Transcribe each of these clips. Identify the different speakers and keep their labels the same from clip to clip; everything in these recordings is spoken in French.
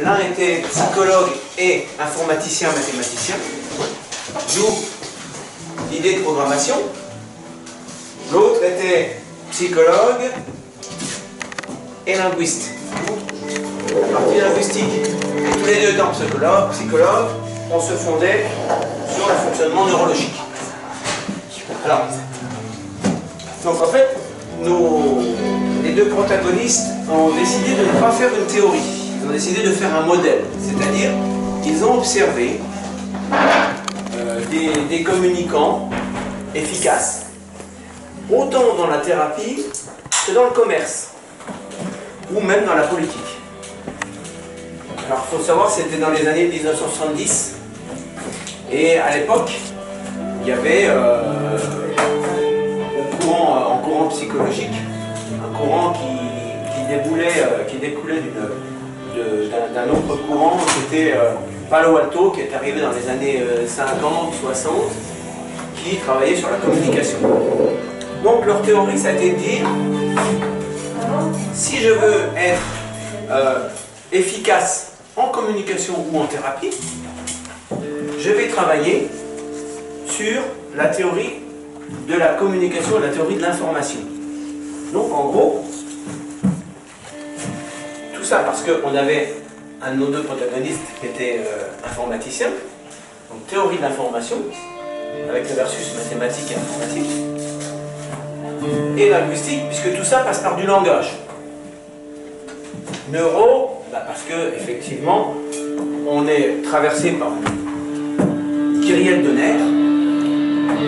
Speaker 1: l'un était psychologue et informaticien mathématicien, d'où l'idée de programmation. L'autre était psychologue et linguiste, la partie linguistique. Et tous les deux étant psychologue, on se fondait sur le fonctionnement neurologique. Alors, donc en fait, les deux protagonistes ont décidé de ne pas faire une théorie, ils ont décidé de faire un modèle, c'est-à-dire ils ont observé des communicants efficaces, autant dans la thérapie que dans le commerce, ou même dans la politique. Alors il faut savoir que c'était dans les années 1970, et à l'époque, il y avait en courant psychologique, un courant qui découlait d'un autre courant qui était Palo Alto, qui est arrivé dans les années 50, 60, qui travaillait sur la communication. Donc leur théorie, ça a été de dire, si je veux être efficace en communication ou en thérapie, je vais travailler sur la théorie de la communication et la théorie de l'information. Donc en gros, tout ça parce qu'on avait un de nos deux protagonistes qui était informaticien, donc théorie de l'information, avec le versus mathématique et informatique, et linguistique, puisque tout ça passe par du langage. Neuro, parce que effectivement, on est traversé par une kyrielle de nerfs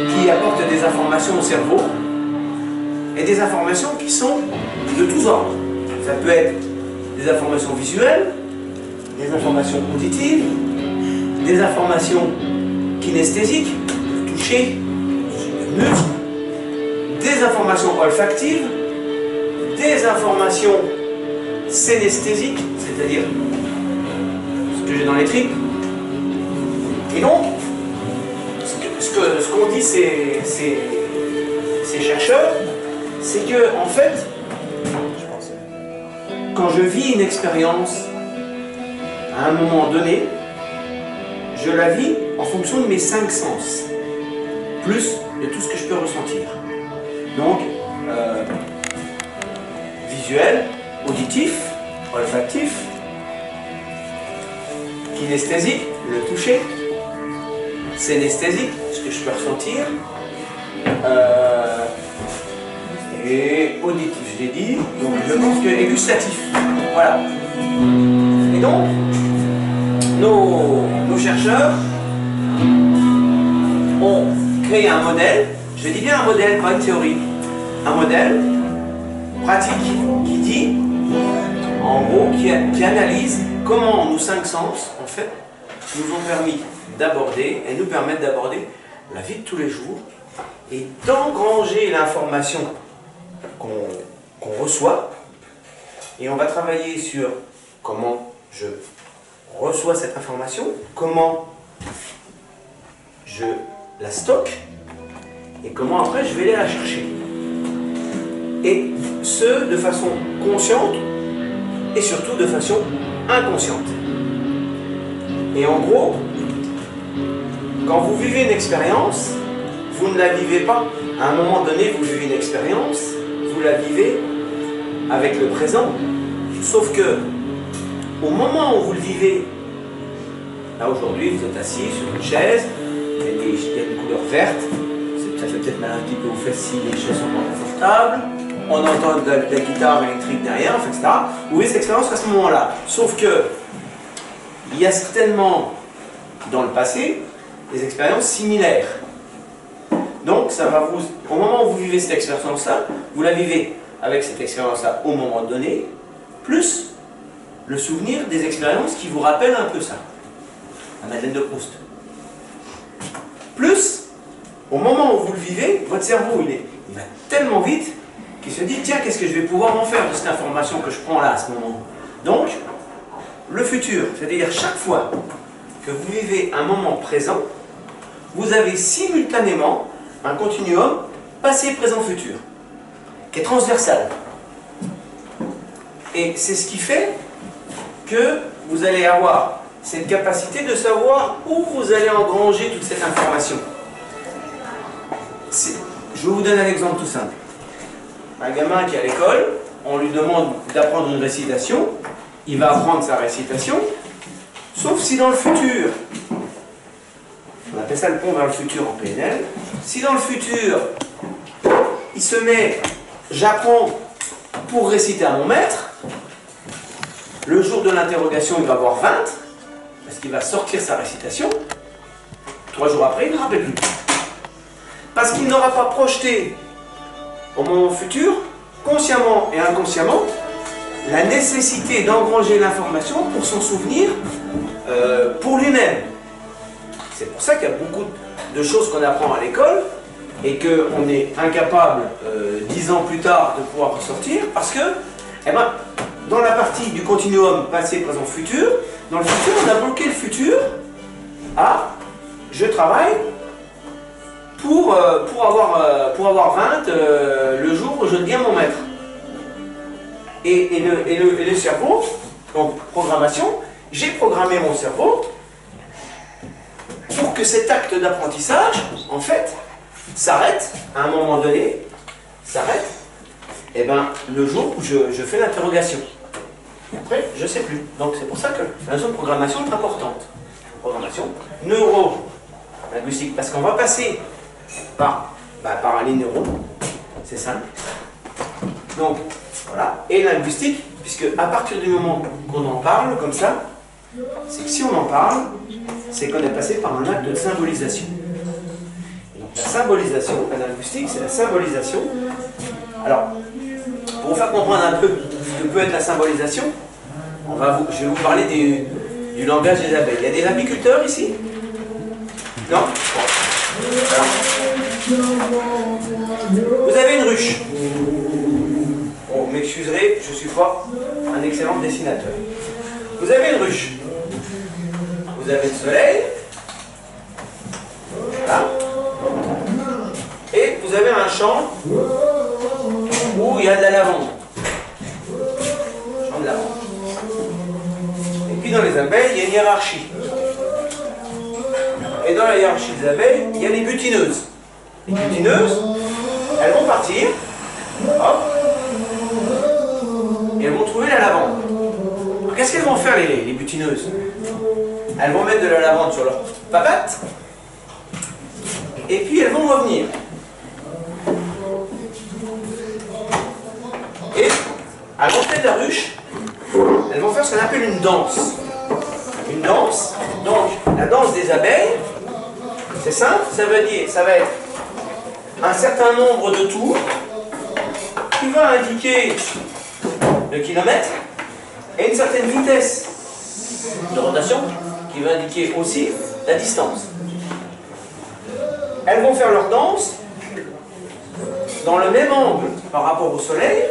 Speaker 1: qui apportent des informations au cerveau, et des informations qui sont de tous ordres. Ça peut être des informations visuelles, des informations auditives, des informations kinesthésiques, le toucher, le muscle, des informations olfactives, des informations synesthésiques, c'est-à-dire ce que j'ai dans les tripes. Et donc, ce qu'ont dit ces chercheurs, c'est que, en fait, quand je vis une expérience à un moment donné, je la vis en fonction de mes 5 sens, plus de tout ce que je peux ressentir. Donc, visuel, auditif, olfactif, kinesthésique, le toucher, synesthésique, ce que je peux ressentir, et auditif, je l'ai dit, donc je pense que, et gustatif, voilà. Et donc, nos chercheurs ont créé un modèle, je dis bien un modèle, pas une théorie, un modèle pratique qui dit, en gros, qui analyse comment nos 5 sens, en fait, nous ont permis d'aborder, et nous permettent d'aborder la vie de tous les jours, et d'engranger l'information qu'on reçoit, et on va travailler sur comment je reçois cette information, comment je la stocke, et comment après je vais aller la chercher. Et ce, de façon consciente, et surtout de façon inconsciente. Et en gros, quand vous vivez une expérience, vous ne la vivez pas. À un moment donné, vous vivez une expérience, vous la vivez avec le présent. Sauf que, au moment où vous le vivez, là aujourd'hui, vous êtes assis sur une chaise, il y a une couleur verte, ça fait peut-être mal un petit peu aux fesses si les chaises sont pas confortables, on entend de la guitare électrique derrière, etc. Vous vivez cette expérience à ce moment-là. Sauf que, il y a certainement, dans le passé, des expériences similaires. Donc, ça va vous, au moment où vous vivez cette expérience-là, vous la vivez avec cette expérience-là au moment donné, plus le souvenir des expériences qui vous rappellent un peu ça. La Madeleine de Proust. Plus, au moment où vous le vivez, votre cerveau, il va tellement vite qu'il se dit, tiens, qu'est-ce que je vais pouvoir en faire de cette information que je prends là, à ce moment. Donc, le futur, c'est-à-dire chaque fois que vous vivez un moment présent, vous avez simultanément un continuum passé, présent, futur, qui est transversal. Et c'est ce qui fait que vous allez avoir cette capacité de savoir où vous allez engranger toute cette information. Je vous donne un exemple tout simple. Un gamin qui est à l'école, on lui demande d'apprendre une récitation, il va apprendre sa récitation, sauf si dans le futur, on appelle ça le pont vers le futur en PNL, si dans le futur, il se met, j'apprends pour réciter à mon maître, le jour de l'interrogation, il va avoir 20, parce qu'il va sortir sa récitation, 3 jours après, il ne rappelle plus. Parce qu'il n'aura pas projeté au moment futur, consciemment et inconsciemment, la nécessité d'engranger l'information pour son souvenir pour lui-même. C'est pour ça qu'il y a beaucoup de choses qu'on apprend à l'école et qu'on est incapable, 10 ans plus tard, de pouvoir ressortir, parce que, eh ben, dans la partie du continuum passé, présent, futur, dans le futur, on a bloqué le futur à « je travaille » pour avoir 20 le jour où je deviens mon maître. Et le cerveau, donc programmation, j'ai programmé mon cerveau pour que cet acte d'apprentissage, en fait, s'arrête à un moment donné, s'arrête, et ben le jour où je fais l'interrogation. Après, je ne sais plus. Donc c'est pour ça que la notion de programmation est importante. Programmation neuro-linguistique, parce qu'on va passer par un ligne neuro, c'est simple. Donc, voilà. Et linguistique, puisque à partir du moment qu'on en parle comme ça, c'est que si on en parle, c'est qu'on est passé par un acte de symbolisation. Donc la symbolisation, la linguistique, c'est la symbolisation. Alors, pour vous faire comprendre un peu ce que peut être la symbolisation, je vais vous parler du langage des abeilles. Il y a des apiculteurs ici? Non? Alors, vous avez une ruche. Bon, vous m'excuserez, je ne suis pas un excellent dessinateur. Vous avez une ruche. Vous avez le soleil. Voilà. Et vous avez un champ où il y a de la lavande. Champ de lavande. Et puis dans les abeilles, il y a une hiérarchie. Et dans la hiérarchie des abeilles, il y a les butineuses. Les butineuses, elles vont partir, hop, et elles vont trouver la lavande. Qu'est-ce qu'elles vont faire les butineuses? Elles vont mettre de la lavande sur leur papate, et puis elles vont revenir. Et à l'entrée de la ruche, elles vont faire ce qu'on appelle une danse. Une danse, donc la danse des abeilles, c'est simple, ça va être un certain nombre de tours qui va indiquer le kilomètre et une certaine vitesse de rotation qui va indiquer aussi la distance. Elles vont faire leur danse dans le même angle par rapport au soleil,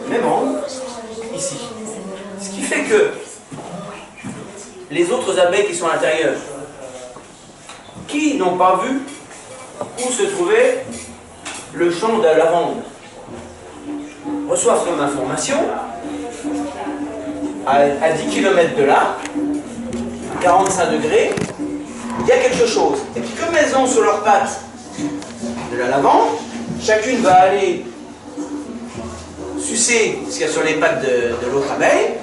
Speaker 1: le même angle, ici. Ce qui fait que les autres abeilles qui sont à l'intérieur, qui n'ont pas vu où se trouvait le champ de la lavande, reçoivent comme information à 10 km de là, à 45 degrés, il y a quelque chose. Et puis comme elles ont sur leurs pattes de la lavande, chacune va aller sucer ce qu'il y a sur les pattes de l'autre abeille.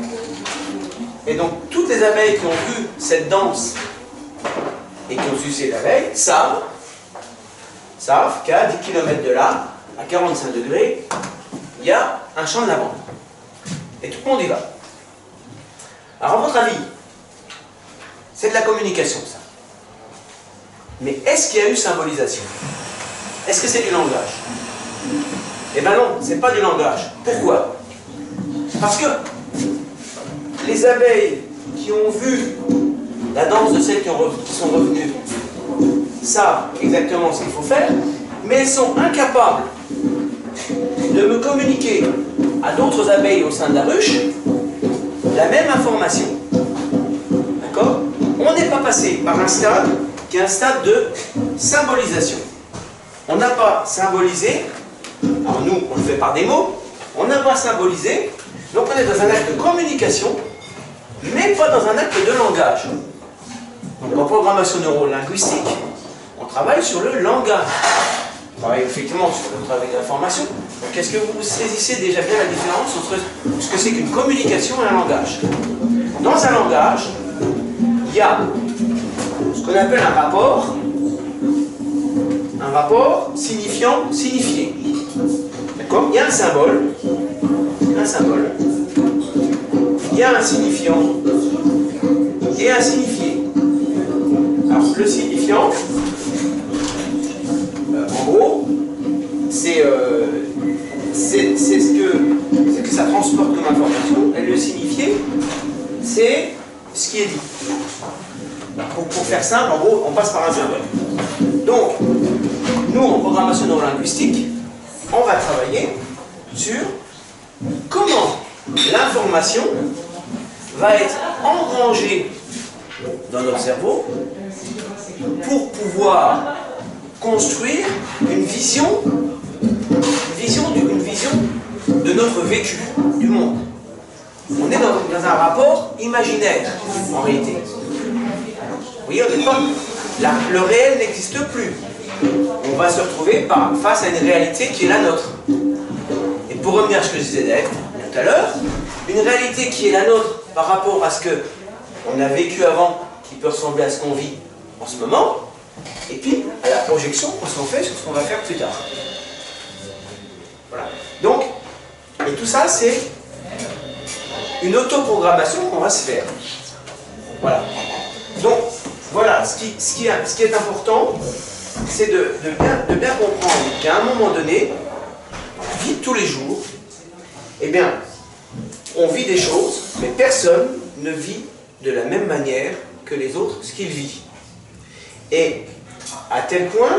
Speaker 1: Et donc toutes les abeilles qui ont vu cette danse et qui ont sucé l'abeille savent qu'à 10 km de là, à 45 degrés, il y a un champ de lavande. Et tout le monde y va. Alors à votre avis, c'est de la communication ça. Mais est-ce qu'il y a eu symbolisation? Est-ce que c'est du langage? Eh bien non, c'est pas du langage. Pourquoi? Parce que les abeilles qui ont vu la danse de celles qui sont revenues savent exactement ce qu'il faut faire, mais elles sont incapables de me communiquer à d'autres abeilles au sein de la ruche la même information. D'accord? On n'est pas passé par un stade qui est un stade de symbolisation. On n'a pas symbolisé, alors nous on le fait par des mots, on n'a pas symbolisé, donc on est dans un acte de communication mais pas dans un acte de langage. Donc en programmation neuro-linguistique, on travaille sur le langage. On travaille effectivement sur le travail d'information. Donc est-ce que vous saisissez déjà bien la différence entre ce que c'est qu'une communication et un langage? Dans un langage, il y a ce qu'on appelle un rapport signifiant signifié. D'accord? Il y a un symbole, il y a un signifiant et un signifié. Alors le signifiant, en gros, c'est ce que ça transporte comme information, et le signifié, c'est ce qui est dit. Pour faire simple, en gros, on passe par un symbole. Donc, nous, en programmation neurolinguistique, on va travailler sur comment l'information va être engrangée dans notre cerveau pour pouvoir construire une vision de notre vécu du monde. On est dans un rapport imaginaire, en réalité. Vous voyez, on n'est pas... le réel n'existe plus. On va se retrouver face à une réalité qui est la nôtre. Et pour revenir à ce que je disais tout à l'heure, une réalité qui est la nôtre par rapport à ce qu'on a vécu avant, qui peut ressembler à ce qu'on vit en ce moment, et puis à la projection qu'on s'en fait sur ce qu'on va faire plus tard. Voilà. Donc, et tout ça, c'est une autoprogrammation qu'on va se faire. Voilà. Donc, voilà, ce qui est important, c'est de bien comprendre qu'à un moment donné, dans la vie de tous les jours, eh bien, on vit des choses, mais personne ne vit de la même manière que les autres ce qu'il vit. Et à tel point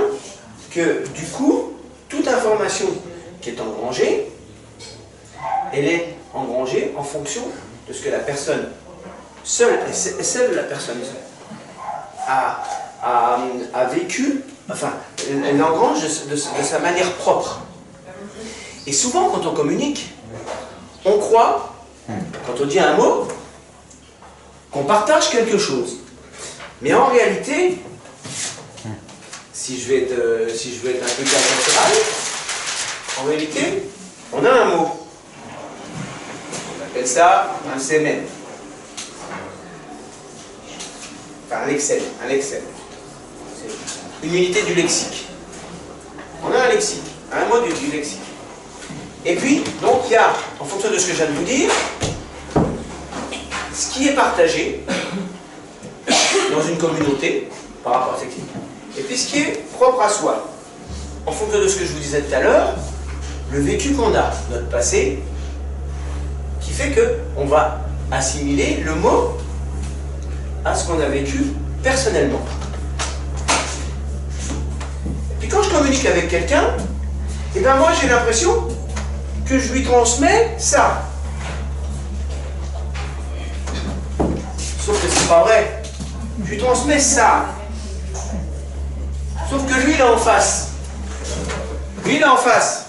Speaker 1: que, du coup, toute information qui est engrangée, elle est engrangée en fonction de ce que la personne seule, et celle la personne a vécu, enfin, elle l'engrange de sa manière propre. Et souvent, quand on communique, on croit, quand on dit un mot, qu'on partage quelque chose. Mais en réalité, si je veux être un peu caricatural, en réalité, on a un mot. On appelle ça un CMN. Enfin, un Excel. C'est une unité du lexique. On a un lexique, un mot du lexique. Et puis, donc, il y a, en fonction de ce que je viens de vous dire, ce qui est partagé dans une communauté par rapport à cette activité, et puis ce qui est propre à soi. En fonction de ce que je vous disais tout à l'heure, le vécu qu'on a, notre passé, qui fait qu'on va assimiler le mot à ce qu'on a vécu personnellement. Et puis quand je communique avec quelqu'un, et bien moi j'ai l'impression que je lui transmets ça. Sauf que c'est pas vrai. Je lui transmets ça. Sauf que lui il est en face. Lui il est en face.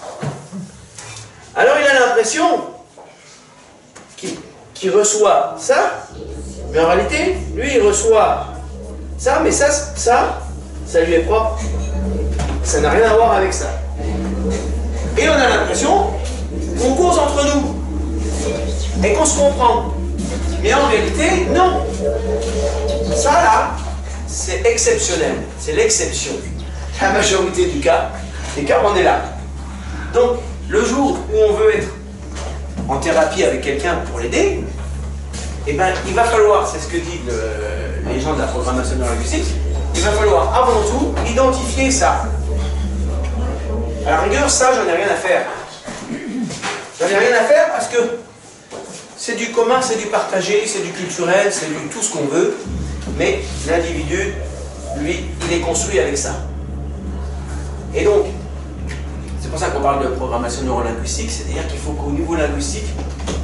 Speaker 1: Alors il a l'impression qu'il reçoit ça, mais en réalité, lui il reçoit ça, mais ça lui est propre. Ça n'a rien à voir avec ça. Et on a l'impression qu'on cause entre nous et qu'on se comprend. Mais en réalité, non. Ça là, c'est exceptionnel. C'est l'exception. La majorité des cas, on est là. Donc, le jour où on veut être en thérapie avec quelqu'un pour l'aider, eh ben, il va falloir, c'est ce que disent les gens de la programmation neurolinguistique, il va falloir avant tout identifier ça. À la rigueur, ça, j'en ai rien à faire. J'en ai rien à faire parce que c'est du commun, c'est du partagé, c'est du culturel, c'est du tout ce qu'on veut, mais l'individu, lui, il est construit avec ça. Et donc, c'est pour ça qu'on parle de programmation neurolinguistique, c'est-à-dire qu'il faut qu'au niveau linguistique,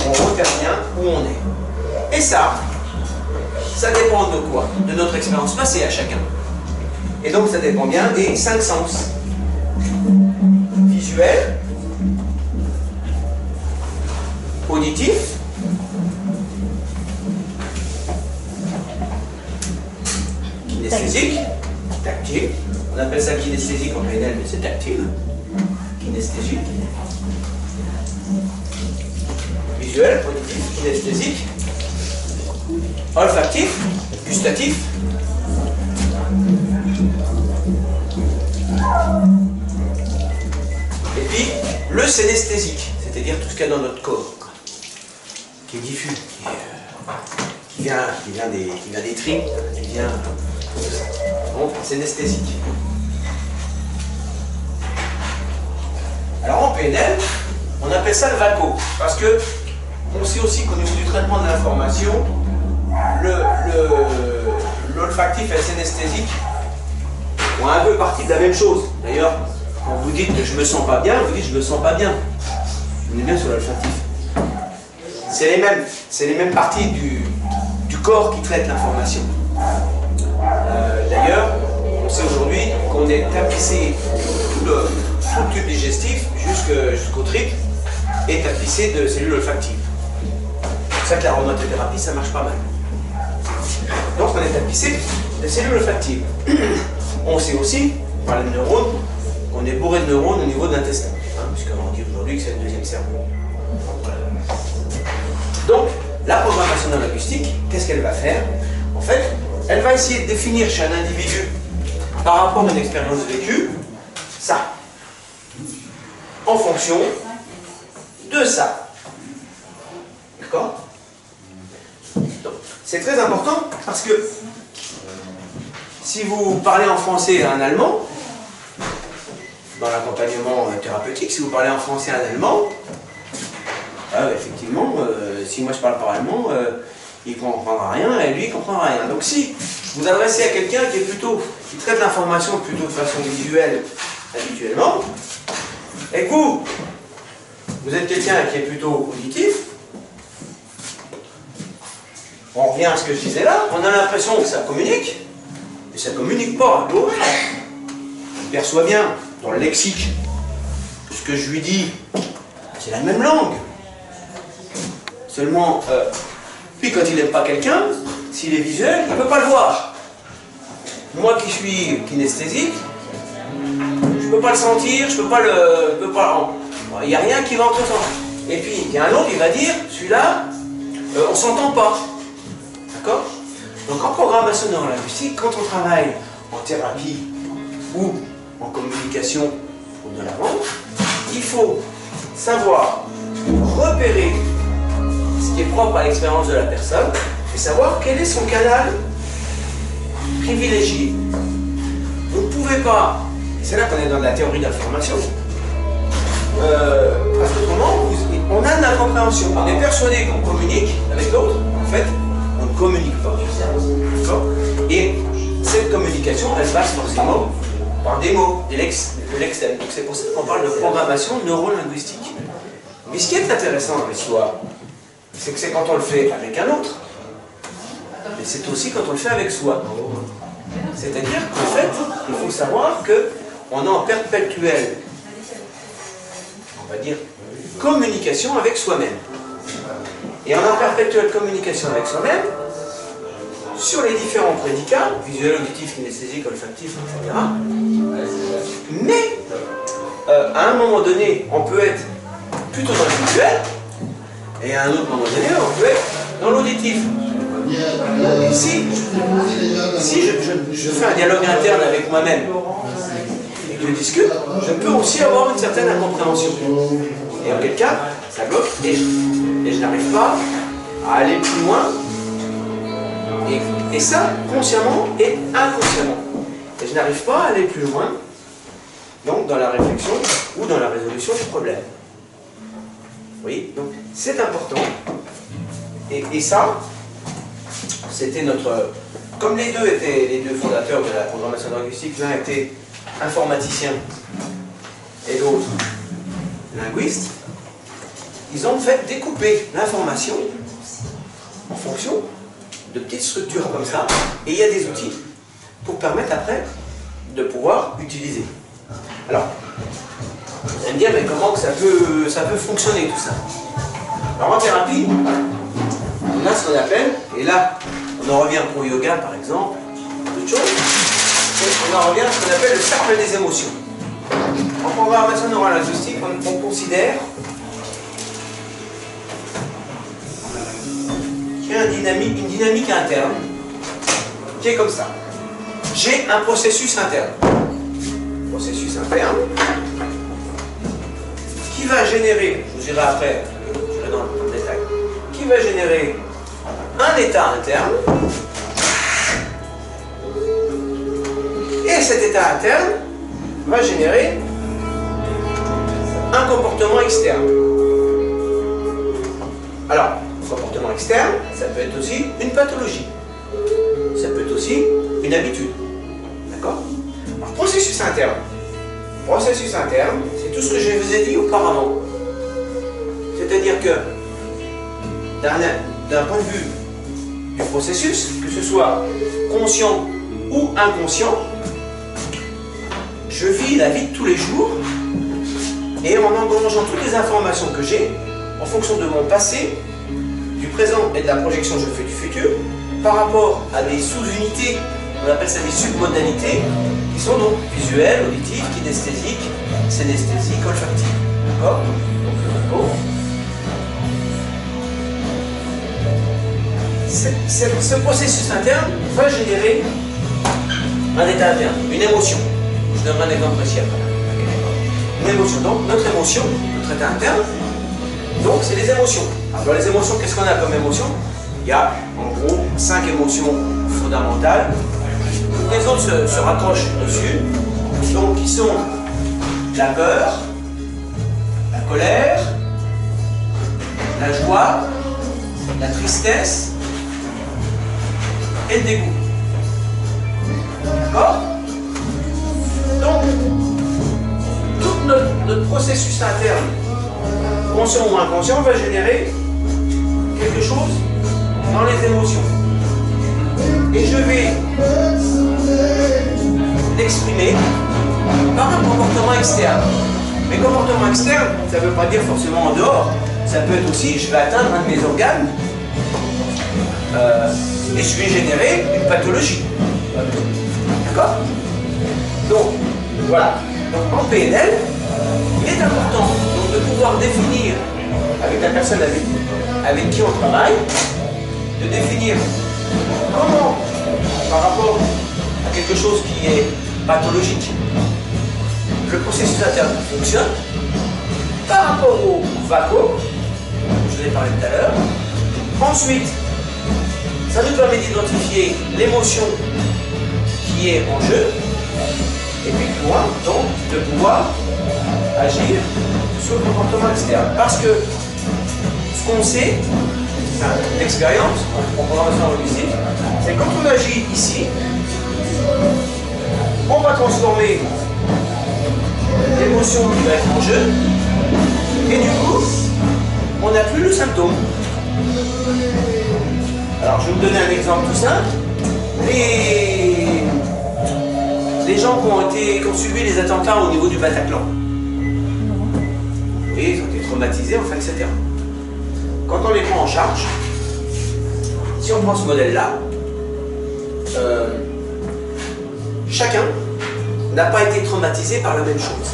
Speaker 1: on repère bien où on est. Et ça dépend de quoi? De notre expérience passée à chacun. Et donc ça dépend bien des 5 sens. Visuel, auditif, kinesthésique, tactile. On appelle ça kinesthésique en PNL, mais c'est tactile. Kinesthésique. Visuel, auditif, kinesthésique. Olfactif, gustatif. Et puis, le synesthésique, c'est-à-dire tout ce qu'il y a dans notre corps, qui est diffus, qui vient des tripes, qui vient tout ça. Donc, synesthésique. Alors en PNL, on appelle ça le VACO, parce que on sait aussi qu'au niveau du traitement de l'information, l'olfactif et le synesthésique ont un peu partie de la même chose. D'ailleurs, quand vous dites que je me sens pas bien, vous dites je me sens pas bien. On est bien sur l'olfactif. C'est les mêmes parties du corps qui traitent l'information. D'ailleurs, on sait aujourd'hui qu'on est tapissé, tout le tube digestif jusqu'au tripes est tapissé de cellules olfactives. C'est pour ça que l'aromathérapie, ça marche pas mal. Donc on est tapissé de cellules olfactives. On sait aussi, on parle de neurones, qu'on est bourré de neurones au niveau de l'intestin, puisqu'on dit aujourd'hui que c'est le deuxième cerveau. Donc, la programmation neurolinguistique, qu'est-ce qu'elle va faire? En fait, elle va essayer de définir chez un individu, par rapport à une expérience vécue, ça, en fonction de ça. D'accord? C'est très important parce que si vous parlez en français et en allemand, dans l'accompagnement thérapeutique, si vous parlez en français et en allemand, effectivement, si moi je parle pas allemand, il ne comprendra rien et lui il ne comprendra rien. Donc si vous adressez à quelqu'un qui traite l'information plutôt de façon visuelle habituellement, et que vous êtes quelqu'un qui est plutôt auditif, on revient à ce que je disais là, on a l'impression que ça communique, mais ça ne communique pas. Il perçoit bien dans le lexique ce que je lui dis, c'est la même langue. Seulement, puis quand il n'aime pas quelqu'un, s'il est visuel, il ne peut pas le voir. Moi qui suis kinesthésique, je ne peux pas le sentir, je peux pas le... Il n'y a rien qui va entre sens. Et puis, il y a un autre, il va dire, celui-là, on ne s'entend pas. D'accord? Donc en programmation neurolinguistique, quand on travaille en thérapie ou en communication ou de la vente, il faut savoir repérer ce qui est propre à l'expérience de la personne et savoir quel est son canal privilégié. Vous ne pouvez pas, et c'est là qu'on est dans la théorie d'information, parce qu'autrement, on a de l'incompréhension. On est persuadé qu'on communique avec l'autre, en fait, on ne communique pas. D'accord? Et cette communication, elle passe forcément par des mots, de l'externe. Donc c'est pour ça qu'on parle de programmation neurolinguistique. Mais ce qui est intéressant avec soi, c'est que c'est quand on le fait avec un autre, mais c'est aussi quand on le fait avec soi. C'est-à-dire qu'en fait, il faut savoir qu'on est en perpétuelle, on va dire, communication avec soi-même. Et on est en perpétuelle communication avec soi-même sur les différents prédicats, visuel, auditif, kinesthésique, olfactif, etc. Mais, à un moment donné, on peut être plutôt dans le visuel, et à un autre moment donné, on peut être dans l'auditif. Si je fais un dialogue interne avec moi-même et que je discute, je peux aussi avoir une certaine incompréhension. Et en quel cas, ça bloque et je n'arrive pas à aller plus loin. Et ça, consciemment et inconsciemment. Et je n'arrive pas à aller plus loin, donc dans la réflexion ou dans la résolution du problème. Vous voyez? Donc c'est important. Et ça, c'était notre... Comme les deux étaient les deux fondateurs de la programmation linguistique, l'un était informaticien et l'autre linguiste, ils ont en fait découpé l'information en fonction de petites structures comme ça, et il y a des outils pour permettre après de pouvoir utiliser. Alors, vous allez me dire, mais comment que ça peut fonctionner tout ça? Alors en thérapie, on a ce qu'on appelle, et là on en revient pour yoga par exemple, toute chose. Et on en revient à ce qu'on appelle le cercle des émotions. En programmation neurolinguistique, on considère qu'il y a une dynamique interne qui est comme ça. J'ai un processus interne. Processus interne qui va générer, je vous dirai après, je vais dans le détail, qui va générer un état interne. Et cet état interne va générer un comportement externe. Alors, comportement externe, ça peut être aussi une pathologie. Ça peut être aussi une habitude. D'accord? Alors, processus interne. Processus interne, c'est tout ce que je vous ai dit auparavant. C'est-à-dire que, d'un point de vue du processus, que ce soit conscient ou inconscient, je vis la vie de tous les jours et en engrangeant toutes les informations que j'ai en fonction de mon passé, du présent et de la projection que je fais du futur, par rapport à des sous-unités, on appelle ça des submodalités, qui sont donc visuelles, auditives, kinesthésiques, synesthésiques, olfactives. D'accord? Ce processus interne va générer un état interne, une émotion. Je donnerai un exemple précis après. Une émotion, donc notre émotion, notre état interne, donc c'est les émotions. Alors dans les émotions, qu'est-ce qu'on a comme émotion? Il y a en gros 5 émotions fondamentales. Toutes les autres se raccrochent dessus. Donc qui sont la peur, la colère, la joie, la tristesse et le dégoût. D'accord? Donc, tout notre processus interne, conscient ou inconscient, va générer quelque chose dans les émotions. Et je vais l'exprimer par un comportement externe. Mais comportement externe, ça ne veut pas dire forcément en dehors. Ça peut être aussi, je vais atteindre un de mes organes et je vais générer une pathologie. D'accord? Donc, voilà. Donc, en PNL, il est important donc, de pouvoir définir, avec la personne avec qui on travaille, de définir comment, par rapport à quelque chose qui est pathologique, le processus interne fonctionne, par rapport au vacuum, je vous ai parlé tout à l'heure. Ensuite, ça nous permet d'identifier l'émotion qui est en jeu, et puis plus loin, donc, de pouvoir agir sur le comportement externe. Parce que ce qu'on sait, l'expérience en programmation linguistique, c'est quand on agit ici, on va transformer l'émotion qui va être en jeu, et du coup, on n'a plus le symptôme. Alors, je vais vous donner un exemple tout simple. Les gens qui ont subi les attentats au niveau du Bataclan, et ils ont été traumatisés, enfin, etc. Quand on les prend en charge, si on prend ce modèle-là, chacun n'a pas été traumatisé par la même chose.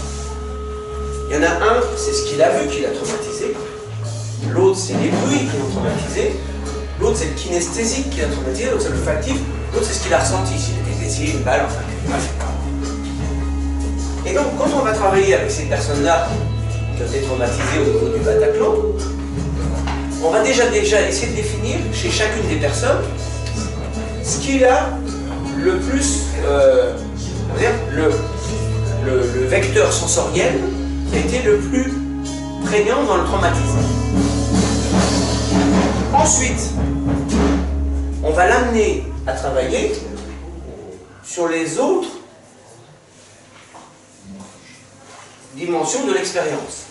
Speaker 1: Il y en a un, c'est ce qu'il a vu qui l'a traumatisé. L'autre, c'est les bruits qui l'ont traumatisé. L'autre, c'est le kinesthésique qui l'a traumatisé. L'autre, c'est le olfactif. L'autre, c'est ce qu'il a ressenti. S'il était blessé, une balle, enfin, bref. Et donc, quand on va travailler avec ces personnes-là qui ont été traumatisées au niveau du Bataclan, on va déjà essayer de définir chez chacune des personnes ce qu'il a le plus, le vecteur sensoriel qui a été le plus prégnant dans le traumatisme. Ensuite, on va l'amener à travailler sur les autres dimensions de l'expérience.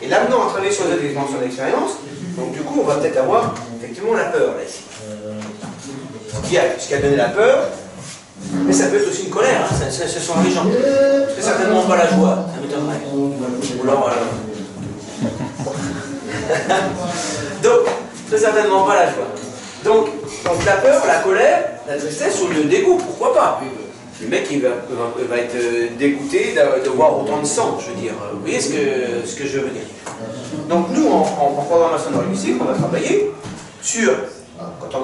Speaker 1: Et l'amenant à travailler sur les autres dimensions de l'expérience, donc du coup, on va peut-être avoir effectivement la peur, là, ici. Ce qui a donné la peur, mais ça peut être aussi une colère, hein, ce sont les gens. C'est certainement pas la joie, ça m'étonnerait. Ou alors, donc, très certainement pas la joie. Donc la peur, la colère, la tristesse ou le dégoût, pourquoi pas? Le mec il va être dégoûté de voir autant de sang, je veux dire. Vous voyez ce que je veux dire? Donc nous, en programmation neurolinguistique, on va travailler sur, quand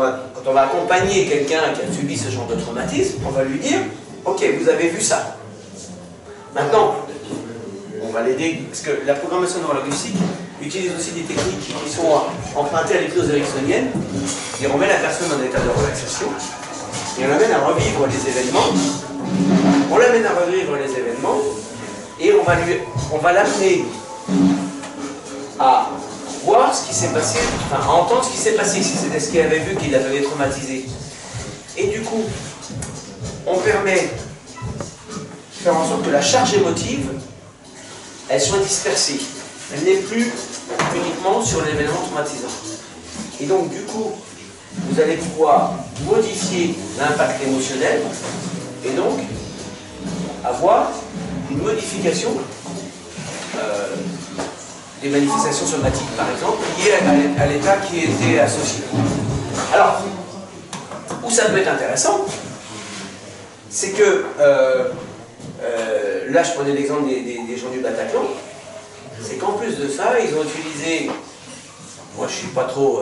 Speaker 1: on va accompagner quelqu'un qui a subi ce genre de traumatisme, on va lui dire, ok, vous avez vu ça. Maintenant, on va l'aider, parce que la programmation neurolinguistique utilise aussi des techniques qui sont empruntées à l'hypnose ericksonienne, et on met la personne en état de relaxation, et on l'amène à revivre les événements, et on va l'amener à voir ce qui s'est passé, enfin à entendre ce qui s'est passé, si c'était ce qu'il avait vu qui l'avait traumatisé. Et du coup, on permet de faire en sorte que la charge émotive, elle soit dispersée. Elle n'est plus uniquement sur l'événement traumatisant. Et donc du coup, vous allez pouvoir modifier l'impact émotionnel et donc avoir une modification des manifestations somatiques, par exemple, liées à l'état qui était associé. Alors, où ça peut être intéressant, c'est que, là je prenais l'exemple des gens du Bataclan, c'est qu'en plus de ça, ils ont utilisé, moi je suis pas trop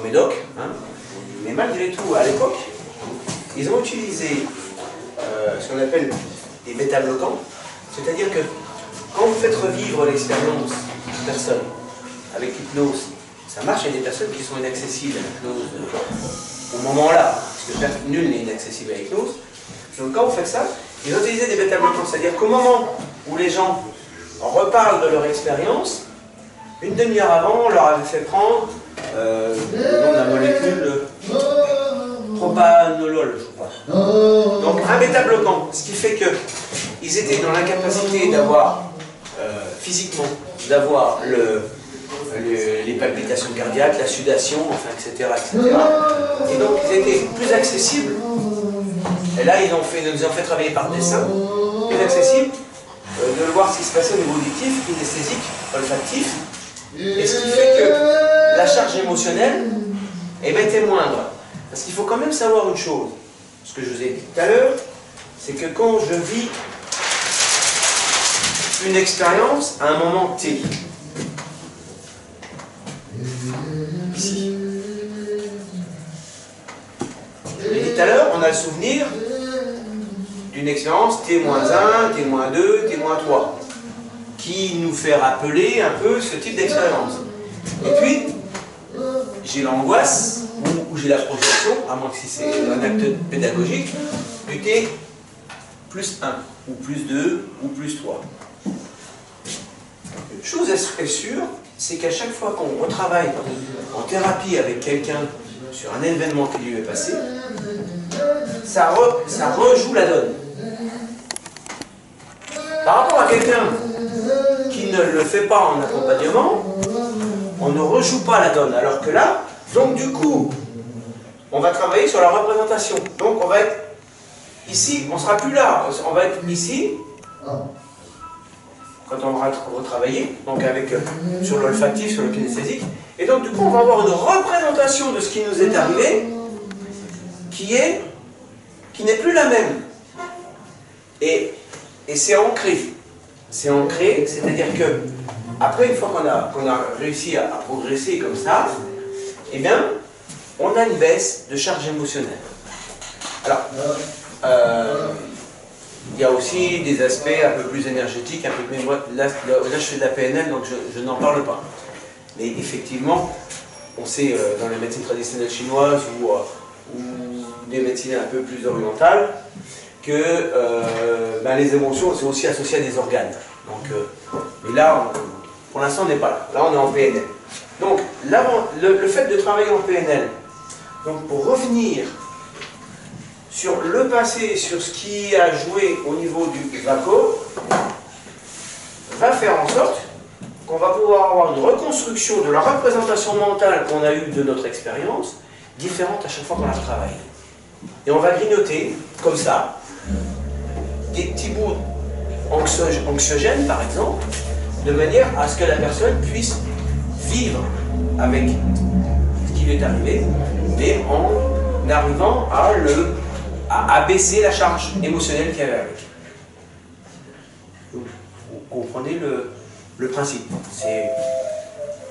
Speaker 1: médoc, hein, mais malgré tout, à l'époque, ils ont utilisé ce qu'on appelle des bêta-bloquants, c'est-à-dire que quand vous faites revivre l'expérience d'une personne avec l'hypnose, ça marche avec des personnes qui sont inaccessibles à l'hypnose au moment-là, parce que nul n'est inaccessible à l'hypnose. Donc quand vous faites ça, ils ont utilisé des bêta-bloquants, c'est-à-dire qu'au moment où les gens reparlent de leur expérience, une demi-heure avant, on leur avait fait prendre le nom de la molécule propanolol, je crois. Donc un bêta-bloquant, ce qui fait qu'ils étaient dans l'incapacité d'avoir physiquement, d'avoir les palpitations cardiaques, la sudation, enfin, etc., etc. Et donc ils étaient plus accessibles. Et là, ils nous ont fait travailler par dessin, plus accessible, de voir ce qui se passait au niveau auditif, kinesthésique, olfactif. Et ce qui fait que la charge émotionnelle était moindre. Parce qu'il faut quand même savoir une chose, ce que je vous ai dit tout à l'heure, c'est que quand je vis une expérience à un moment T, ici, je l'ai dit tout à l'heure, on a le souvenir d'une expérience T-1, T-2, T-3, qui nous fait rappeler un peu ce type d'expérience. Et puis, j'ai l'angoisse, ou j'ai la projection, à moins que si c'est un acte pédagogique, du T plus 1, ou plus 2, ou plus 3. Une chose est sûre, c'est qu'à chaque fois qu'on retravaille en thérapie avec quelqu'un sur un événement qui lui est passé, ça rejoue la donne. Par rapport à quelqu'un qui ne le fait pas en accompagnement, on ne rejoue pas la donne. Alors que là, donc du coup, on va travailler sur la représentation. Donc on va être ici, on ne sera plus là, on va être ici, quand on va retravailler, donc sur l'olfactif, sur le kinesthésique. Et donc du coup, on va avoir une représentation de ce qui nous est arrivé, qui n'est plus la même. Et c'est ancré. C'est ancré, c'est-à-dire que, après, une fois qu'on a réussi à progresser comme ça, eh bien, on a une baisse de charge émotionnelle. Alors, il y a aussi des aspects un peu plus énergétiques, un peu plus... Là, je fais de la PNL, donc je n'en parle pas. Mais effectivement, on sait dans les médecines traditionnelles chinoises ou des médecines un peu plus orientales, que les émotions sont aussi associées à des organes. Donc, mais là, pour l'instant, on n'est pas là. Là, on est en PNL. Donc, le fait de travailler en PNL, donc pour revenir sur le passé, sur ce qui a joué au niveau du VACO, va faire en sorte qu'on va pouvoir avoir une reconstruction de la représentation mentale qu'on a eue de notre expérience, différente à chaque fois qu'on la retravaille. Et on va grignoter, comme ça, des petits bouts anxiogènes, par exemple, de manière à ce que la personne puisse vivre avec ce qui lui est arrivé, mais en arrivant à baisser la charge émotionnelle qu'il y avait avec. Vous comprenez le principe.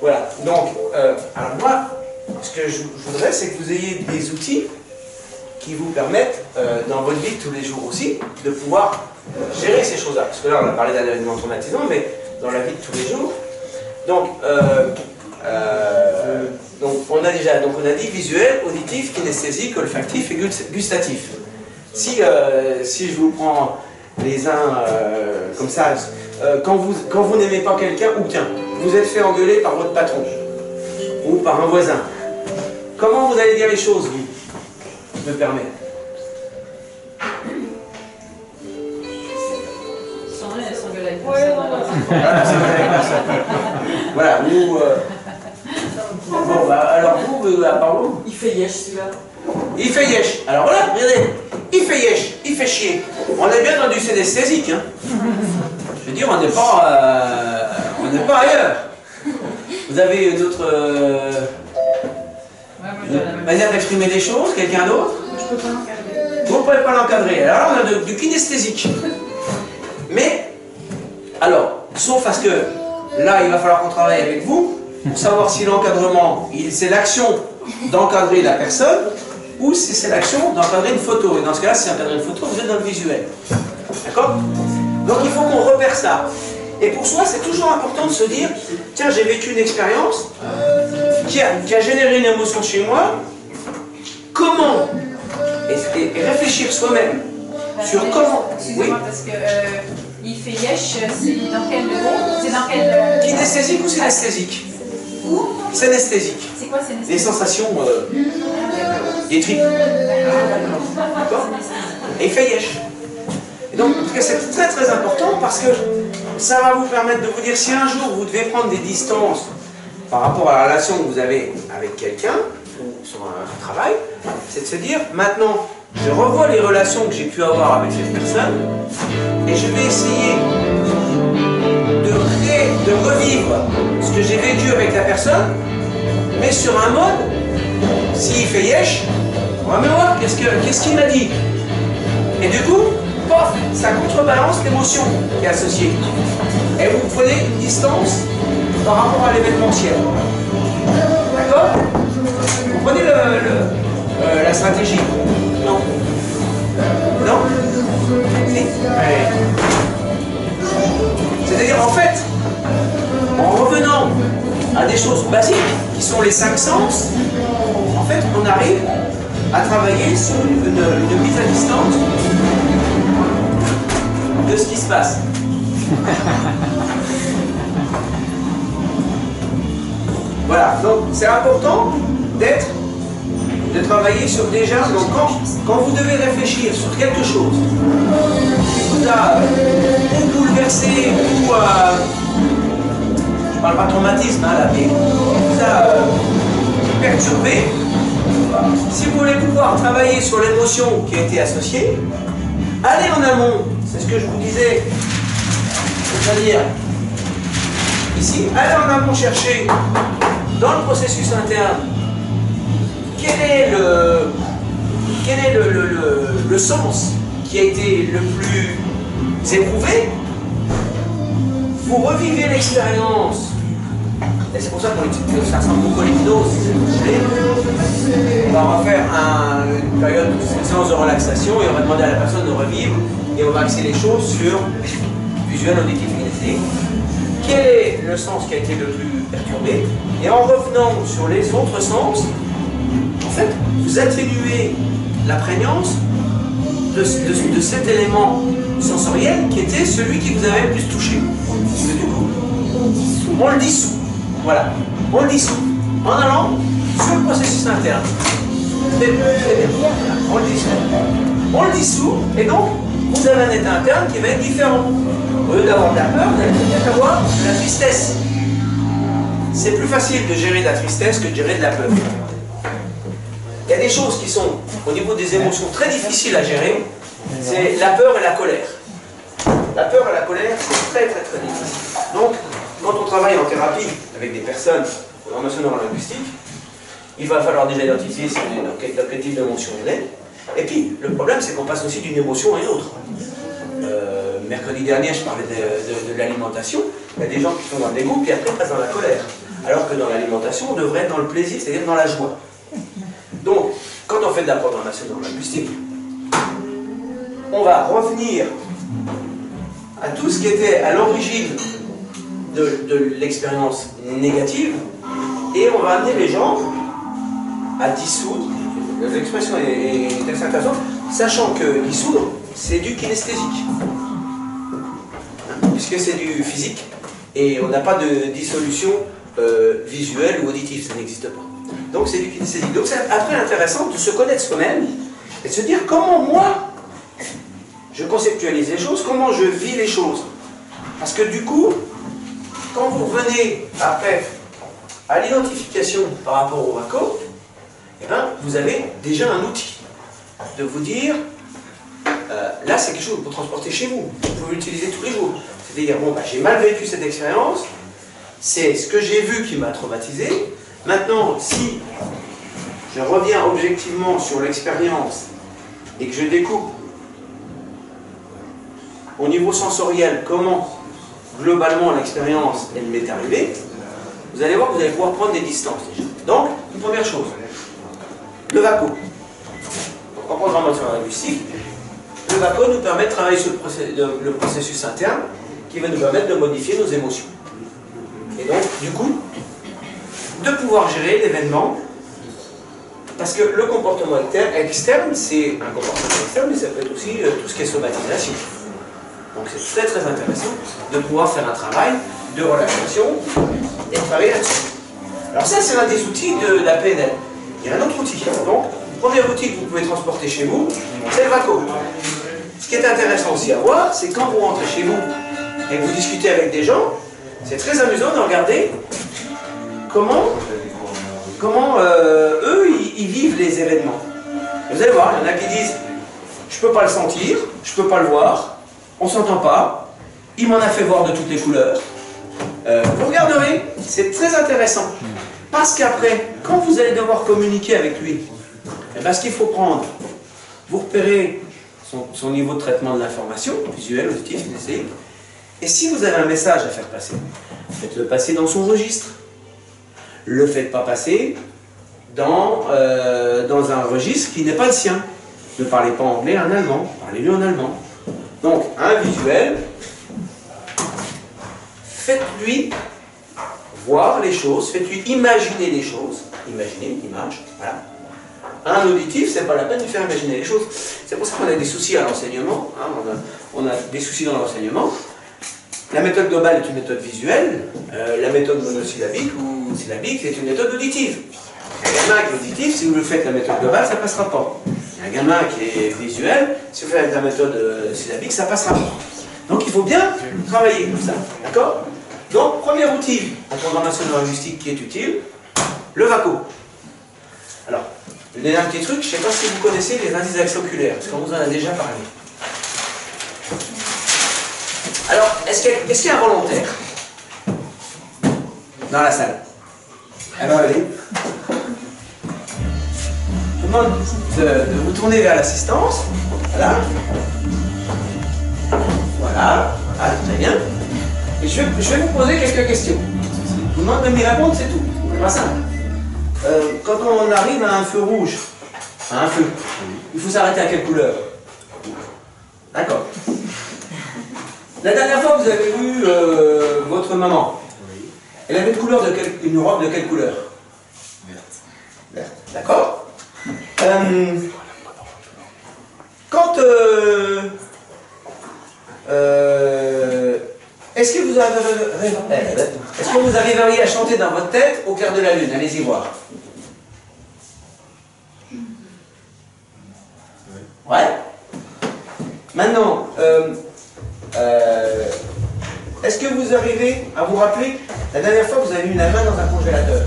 Speaker 1: Voilà. Donc, alors moi, ce que je voudrais, c'est que vous ayez des outils qui vous permettent, dans votre vie de tous les jours aussi, de pouvoir gérer ces choses-là. Parce que là, on a parlé d'un événement traumatisant, mais dans la vie de tous les jours. Donc, on a dit visuel, auditif, kinesthésique, olfactif et gustatif. Si je vous prends les uns comme ça, quand vous n'aimez pas quelqu'un, ou tiens, vous êtes fait engueuler par votre patron, ou par un voisin, comment vous allez dire les choses, vous? Je me permets. Voilà, vous... bon, bah, alors vous, à part vous...
Speaker 2: Il fait yesh, celui-là.
Speaker 1: Il fait yesh. Alors voilà, regardez. Il fait yesh, il fait chier. On est bien dans du synesthésique, hein. Je veux dire, on n'est pas ailleurs. Vous avez une autre manière d'exprimer des choses, quelqu'un d'autre?
Speaker 2: Je peux pas l'encadrer.
Speaker 1: Vous ne pouvez pas l'encadrer. Alors là, on a du kinesthésique. Mais, alors, sauf parce que là, il va falloir qu'on travaille avec vous pour savoir si l'encadrement, c'est l'action d'encadrer la personne ou si c'est l'action d'encadrer une photo. Et dans ce cas-là, si c'est encadrer une photo, vous êtes dans le visuel. D'accord? Donc il faut qu'on repère ça. Et pour soi, c'est toujours important de se dire, tiens, j'ai vécu une expérience qui a généré une émotion chez moi. Comment? Et réfléchir soi-même sur comment.
Speaker 2: Excusez-moi, parce que il fait yesh, c'est dans quel mot? C'est dans quel...
Speaker 1: Kinesthésique ou synesthésique?
Speaker 2: Où?
Speaker 1: Synesthésique.
Speaker 2: C'est quoi synesthésique?
Speaker 1: Les sensations des tripes. D'accord? Et il fait yesh. Et donc, en tout cas, c'est très très important parce que ça va vous permettre de vous dire si un jour vous devez prendre des distances par rapport à la relation que vous avez avec quelqu'un ou sur un travail, c'est de se dire maintenant, je revois les relations que j'ai pu avoir avec cette personne et je vais essayer de revivre ce que j'ai vécu avec la personne, mais sur un mode, s'il fait yesh, on va me voir qu'est-ce qu'il m'a dit. Et du coup, pof, ça contrebalance l'émotion qui est associée. Et vous prenez une distance par rapport à l'événementiel. D'accord? Vous prenez la stratégie? Non? Non? Si? Ouais. C'est-à-dire, en fait, en revenant à des choses basiques, qui sont les 5 sens, en fait, on arrive à travailler sur une mise à distance de ce qui se passe. Voilà, donc c'est important de travailler sur déjà, donc quand vous devez réfléchir sur quelque chose qui vous a ou bouleversé ou je parle pas de traumatisme là, mais qui vous a perturbé, si vous voulez pouvoir travailler sur l'émotion qui a été associée, allez en amont, c'est ce que je vous disais, c'est-à-dire ici, allez en amont chercher dans le processus interne quel est le sens qui a été le plus éprouvé. Vous revivez l'expérience. Et c'est pour ça que ça ressemble beaucoup à l'hypnose, si vous voulez. On va refaire une période, une séance de relaxation et on va demander à la personne de revivre et on va axer les choses sur visuel, auditif, kinesthésique. Quel est le sens qui a été le plus perturbé? Et en revenant sur les autres sens, en fait, vous atténuez la prégnance de cet élément sensoriel qui était celui qui vous avait le plus touché. Mais du coup, on le dissout. Voilà, on le dissout en allant sur le processus interne. Très bien. On le dissout. On le dissout et donc vous avez un état interne qui va être différent. Au lieu d'avoir de la peur, vous allez peut-être avoir de la tristesse. C'est plus facile de gérer de la tristesse que de gérer de la peur. Il y a des choses qui sont, au niveau des émotions, très difficiles à gérer. C'est la peur et la colère. La peur et la colère, c'est très très très difficile. Donc, quand on travaille en thérapie avec des personnes en émotion neurolinguistique, il va falloir déjà identifier dans quel type d'émotion on est. Et puis, le problème, c'est qu'on passe aussi d'une émotion à une autre. Mercredi dernier, je parlais de l'alimentation. Il y a des gens qui sont dans le dégoût, puis après passent dans la colère. Alors que dans l'alimentation, on devrait être dans le plaisir, c'est-à-dire dans la joie. Donc, quand on fait de la programmation neurolinguistique, on va revenir à tout ce qui était à l'origine de l'expérience négative, et on va amener les gens à dissoudre. L'expression est assez intéressante, sachant que dissoudre, c'est du kinesthésique, puisque c'est du physique, et on n'a pas de dissolution visuelle ou auditive, ça n'existe pas. Donc c'est du kinesthésique. Donc c'est après intéressant de se connaître soi-même, et de se dire comment moi, je conceptualise les choses, comment je vis les choses. Parce que du coup, quand vous revenez après à l'identification par rapport au VACO, eh ben, vous avez déjà un outil de vous dire, là c'est quelque chose que vous transportez chez vous, vous pouvez l'utiliser tous les jours. C'est-à-dire, bon, bah, j'ai mal vécu cette expérience, c'est ce que j'ai vu qui m'a traumatisé. Maintenant, si je reviens objectivement sur l'expérience et que je découpe au niveau sensoriel comment globalement l'expérience elle m'est arrivée, vous allez voir que vous allez pouvoir prendre des distances déjà. Donc, une première chose, le VACO. Donc, en programmation linguistique, le VACO nous permet de travailler sur le processus interne qui va nous permettre de modifier nos émotions. Et donc, du coup, de pouvoir gérer l'événement, parce que le comportement externe, c'est un comportement externe, mais ça peut être aussi tout ce qui est somatisation. Donc c'est très très intéressant de pouvoir faire un travail de relaxation et de travailler là-dessus. Alors ça c'est l'un des outils de la PNL. Il y a un autre outil. Donc, le premier outil que vous pouvez transporter chez vous, c'est le VACO. Ce qui est intéressant aussi à voir, c'est quand vous rentrez chez vous et que vous discutez avec des gens, c'est très amusant de regarder comment eux, ils vivent les événements. Vous allez voir, il y en a qui disent « je ne peux pas le sentir, je ne peux pas le voir ». On ne s'entend pas, il m'en a fait voir de toutes les couleurs. Vous regarderez, c'est très intéressant. Parce qu'après, quand vous allez devoir communiquer avec lui, eh bien, ce qu'il faut prendre, vous repérez son niveau de traitement de l'information, visuel, auditif, kinesthésique, et si vous avez un message à faire passer, faites-le passer dans son registre. Ne le faites pas passer dans un registre qui n'est pas le sien. Ne parlez pas anglais en allemand, parlez-le en allemand. Donc, un visuel, faites-lui voir les choses, faites-lui imaginer les choses. Imaginez une image, voilà. Un auditif, c'est pas la peine de faire imaginer les choses. C'est pour ça qu'on a des soucis à l'enseignement. Hein, on a des soucis dans l'enseignement. La méthode globale est une méthode visuelle. La méthode monosyllabique ou syllabique, c'est une méthode auditive. Un gamin qui est auditif, si vous le faites la méthode globale, ça ne passera pas. Un gamin qui est visuel, si vous faites la méthode syllabique, ça passera pas. Donc il faut bien travailler comme ça. D'accord? Donc, premier outil en programmation neurolinguistique qui est utile, le VACO. Alors, le dernier petit truc, je ne sais pas si vous connaissez les indices d'axe oculaire, parce qu'on vous en a déjà parlé. Alors, est-ce qu'il y a un volontaire dans la salle? Eh bien, allez. Je vous demande de vous tourner vers l'assistance. Voilà. Voilà. Ah, très bien. Et je vais vous poser quelques questions. Je vous demande de m'y répondre, c'est tout. C'est pas simple. Quand on arrive à un feu rouge, à un feu, il faut s'arrêter à quelle couleur? D'accord. La dernière fois que vous avez vu votre maman, elle avait une robe de quelle couleur? Verte. Verte. D'accord. Quand est-ce que vous arriveriez à chanter dans votre tête au clair de la lune? Allez-y voir. Ouais. Maintenant, est-ce que vous arrivez à vous rappeler la dernière fois que vous avez mis la main dans un congélateur?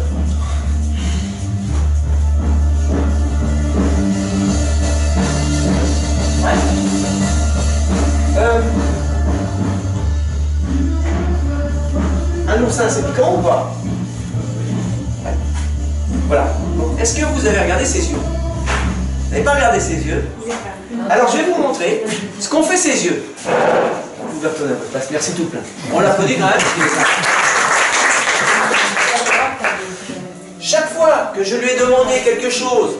Speaker 1: Ouais. Un oursin, c'est piquant ou pas? Ouais. Voilà. Donc, est-ce que vous avez regardé ses yeux? Vous n'avez pas regardé ses yeux? Alors je vais vous montrer ce qu'ont fait ses yeux. Vous pouvez retourner à votre place, merci tout plein. On l'applaudit quand même. Chaque fois que je lui ai demandé quelque chose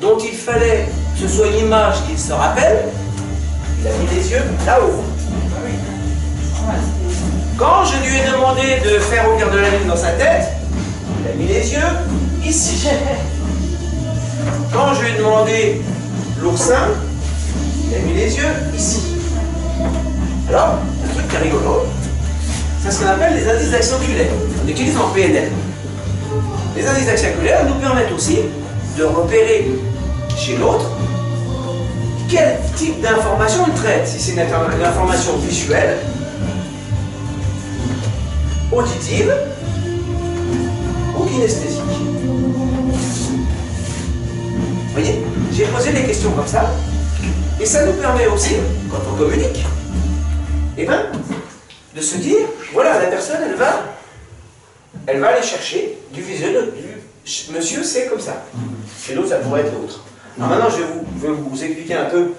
Speaker 1: dont il fallait que ce soit une image qu'il se rappelle, il a mis les yeux là-haut. Quand je lui ai demandé de faire au clair de la lune dans sa tête, il a mis les yeux ici. Quand je lui ai demandé l'oursin, il a mis les yeux ici. Alors, un truc qui est rigolo, c'est ce qu'on appelle les indices d'action oculaire. On utilise en PNL. Les indices d'action oculaire nous permettent aussi de repérer chez l'autre quel type d'information il traite. Si c'est une information visuelle, auditive ou kinesthésique. Vous voyez, j'ai posé des questions comme ça, et ça nous permet aussi, quand on communique, eh ben, de se dire, voilà, la personne, elle va aller chercher du visuel, monsieur, c'est comme ça. Chez l'autre, ça pourrait être l'autre. Alors maintenant, je vais vous expliquer un peu,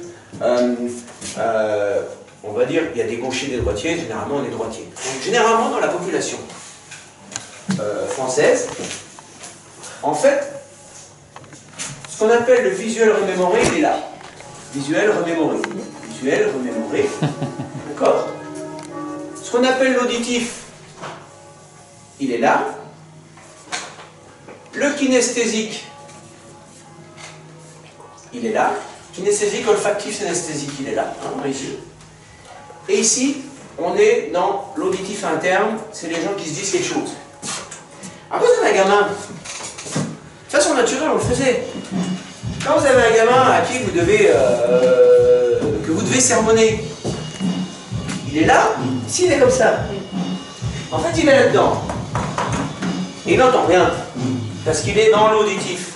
Speaker 1: on va dire, il y a des gauchers et des droitiers, généralement on est droitier. Donc, généralement, dans la population française, en fait, ce qu'on appelle le visuel remémoré, il est là. Visuel remémoré. Visuel remémoré. D'accord? Ce qu'on appelle l'auditif, il est là. Le kinesthésique, il est là. Kinesthésique, olfactif, synesthésique, il est là. Hein, ici. Et ici, on est dans l'auditif interne, c'est les gens qui se disent quelque chose. Après, vous avez un gamin. De façon naturelle, on le faisait. Quand vous avez un gamin à qui vous devez, que vous devez sermonner, il est là, ici il est comme ça. En fait, il est là-dedans. Et il n'entend rien, parce qu'il est dans l'auditif.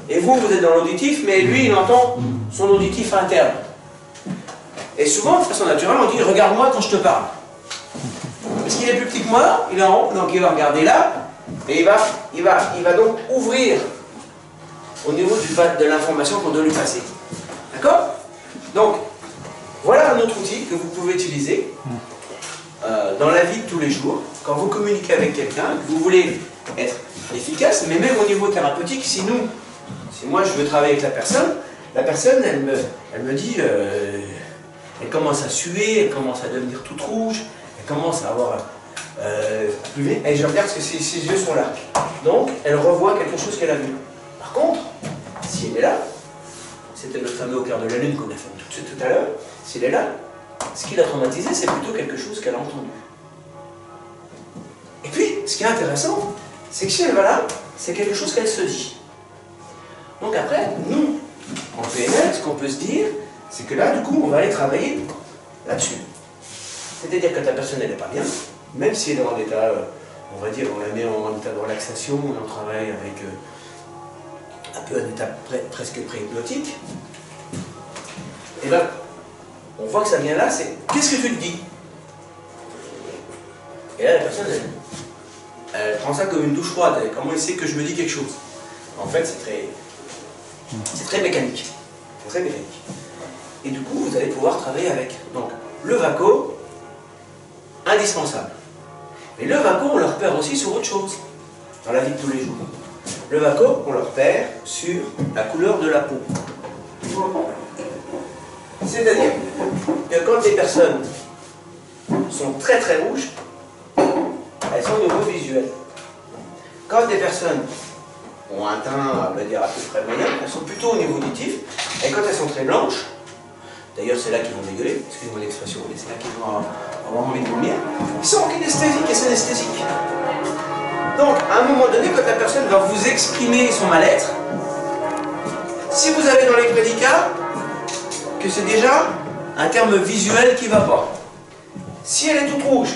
Speaker 1: Et vous, vous êtes dans l'auditif, mais lui, il entend son auditif interne. Et souvent, de façon naturelle, on dit « regarde-moi quand je te parle ». Parce qu'il est plus petit que moi, il est en haut, donc il va regarder là, et il va donc ouvrir au niveau de l'information qu'on doit lui passer. D'accord? Donc, voilà un autre outil que vous pouvez utiliser dans la vie de tous les jours, quand vous communiquez avec quelqu'un, que vous voulez être efficace, mais même au niveau thérapeutique, si moi je veux travailler avec la personne, elle me dit, elle commence à suer, elle commence à devenir toute rouge, elle commence à avoir et je regarde que ses yeux sont là. Donc, elle revoit quelque chose qu'elle a vu. Par contre, si elle est là, c'était le fameux au clair de la lune qu'on a fait tout à l'heure, si elle est là, ce qui l'a traumatisé, c'est plutôt quelque chose qu'elle a entendu. Et puis, ce qui est intéressant, c'est que si elle va là, c'est quelque chose qu'elle se dit. Donc après, nous, en PNL, ce qu'on peut se dire, c'est que là, du coup, on va aller travailler là-dessus. C'est-à-dire que ta personne, elle n'est pas bien, même si elle est en état, on va dire, on la met en état de relaxation, on travaille avec un peu un état presque pré-hypnotique, et bien, on voit que ça vient là, c'est qu'est-ce que tu te dis? Et là, la personne, elle prend ça comme une douche froide. Comment elle sait que je me dis quelque chose? En fait, c'est très mécanique. C'est très mécanique. Et du coup, vous allez pouvoir travailler avec. Donc, le VACO, indispensable. Mais le VACO, on le repère aussi sur autre chose, dans la vie de tous les jours. Le VACO, on le repère sur la couleur de la peau. C'est-à-dire que quand les personnes sont très très rouges, elles sont au niveau visuel. Quand des personnes ont un teint, on va dire, à peu près moyen, elles sont plutôt au niveau auditif. Et quand elles sont très blanches, d'ailleurs c'est là qu'ils vont dégueuler, excusez-moi l'expression, mais c'est là qu'ils vont avoir envie de vomir, ils sont en kinesthésique et synesthésique. Donc, à un moment donné, quand la personne va vous exprimer son mal-être, si vous avez dans les prédicats que c'est déjà un terme visuel qui ne va pas, si elle est toute rouge,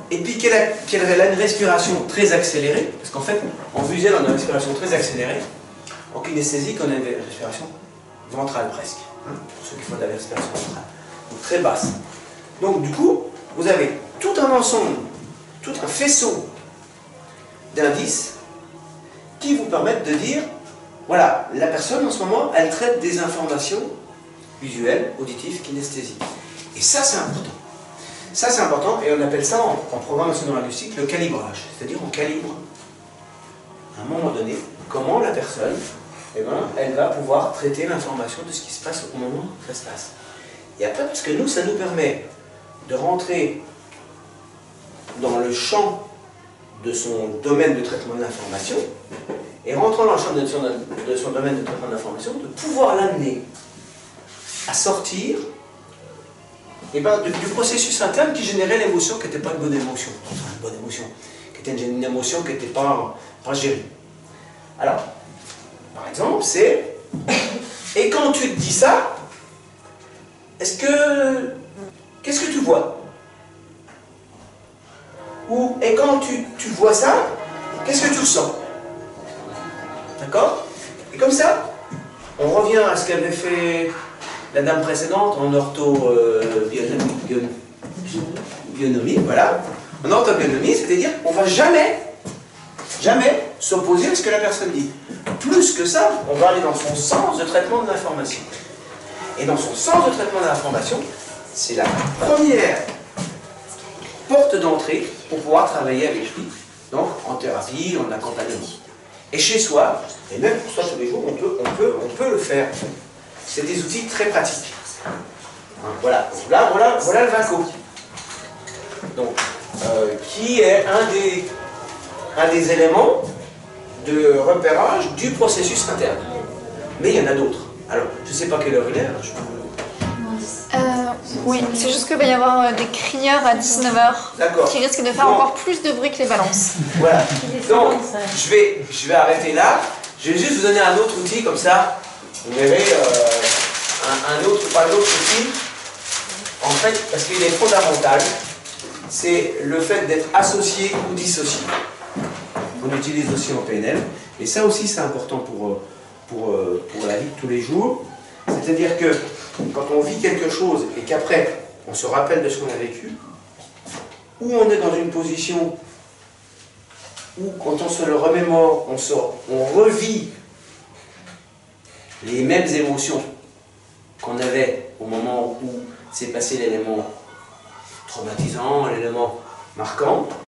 Speaker 1: et puis qu'elle a une respiration très accélérée, parce qu'en fait, en visuel, on a une respiration très accélérée, en kinesthésique, on a une respiration ventrale presque, hein, pour ceux qui font de la respiration ventrale, donc très basse. Donc du coup, vous avez tout un ensemble, tout un faisceau d'indices qui vous permettent de dire, voilà, la personne en ce moment, elle traite des informations visuelles, auditives, kinesthésiques. Et ça, c'est important. Ça, c'est important, et on appelle ça en programmation neurolinguistique le calibrage. C'est-à-dire, on calibre, à un moment donné, comment la personne, eh ben, elle va pouvoir traiter l'information de ce qui se passe au moment où ça se passe. Et après, parce que nous, ça nous permet de rentrer dans le champ de son domaine de traitement de l'information, et rentrant dans le champ de son domaine de traitement de l'information, de pouvoir l'amener à sortir du processus interne qui générait l'émotion qui n'était pas une bonne émotion, enfin une bonne émotion, qui était une émotion qui n'était pas gérée. Alors, par exemple, c'est « Et quand tu te dis ça, qu'est-ce que tu vois ?» Ou « Et quand tu vois ça, qu'est-ce que tu ressens ?» D'accord? Et comme ça, on revient à ce qu'avait fait la dame précédente en orthobionomie, voilà. En orthobionomie, c'est-à-dire qu'on ne va jamais s'opposer à ce que la personne dit. Plus que ça, on va aller dans son sens de traitement de l'information. Et dans son sens de traitement de l'information, c'est la première porte d'entrée pour pouvoir travailler avec lui, donc en thérapie, en accompagnement. Et chez soi, et même pour soi tous les jours, on peut le faire. C'est des outils très pratiques. Voilà, voilà le VACO. Donc, qui est un des éléments de repérage du processus interne. Mais il y en a d'autres. Alors, je ne sais pas quelle heure il est.
Speaker 3: Oui, c'est juste qu'il va y avoir des crieurs à 19h qui risquent de faire encore plus de bruit que les balances.
Speaker 1: Voilà. Donc, je vais arrêter là. Je vais juste vous donner un autre outil, comme ça, vous verrez un autre outil, en fait, parce qu'il est fondamental, c'est le fait d'être associé ou dissocié. On utilise aussi en PNL, et ça aussi c'est important pour la vie de tous les jours. C'est-à-dire que quand on vit quelque chose et qu'après on se rappelle de ce qu'on a vécu, ou on est dans une position où quand on se le remémore, on revit les mêmes émotions qu'on avait au moment où s'est passé l'élément traumatisant, l'élément marquant,